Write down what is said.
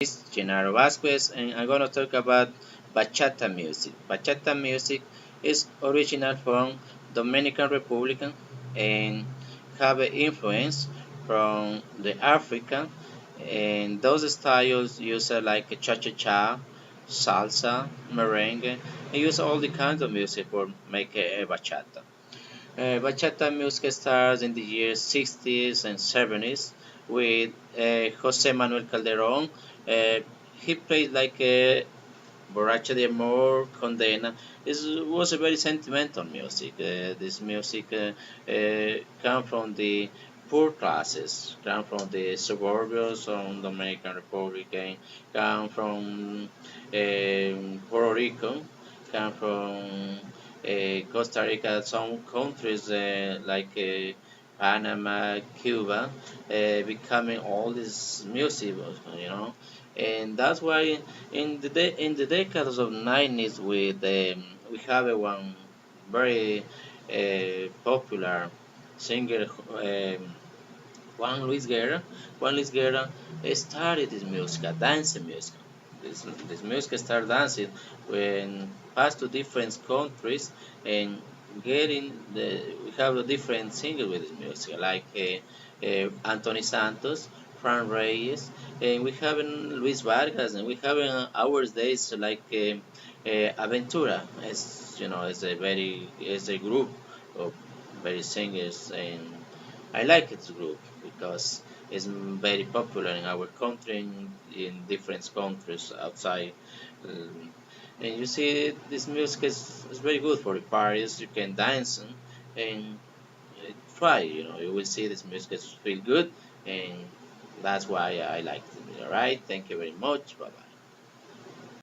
is Genaro Vasquez, and I'm going to talk about bachata music. Bachata music is original from Dominican Republic and have an influence from the African, and those styles use like cha-cha-cha, salsa, merengue, and use all the kinds of music for make a bachata. Bachata music starts in the years 60s and 70s with Jose Manuel Calderon. Uh, he played like a Borracha de Amor, Condena. This was a very sentimental music. This music come from the poor classes, come from the suburbs of the Dominican Republic, and come from Puerto Rico, come from Costa Rica, some countries like Panama, Cuba, becoming all this music, and that's why in the decades of 90s we have a one very popular singer, Juan Luis Guerra. Juan Luis Guerra started this music, dancing music. This music started dancing when passed to different countries and getting we have a different singer with this music like Anthony Santos, Fran Reyes, and we have Luis Vargas, and we have our days like Aventura. It's a very it's a group of very singers, and I like its group because it's very popular in our country, in different countries outside. Um, and you see, this music is very good for the parties. You can dance and try. You will see this music is feel good, and that's why I like it. All right, thank you very much. Bye bye.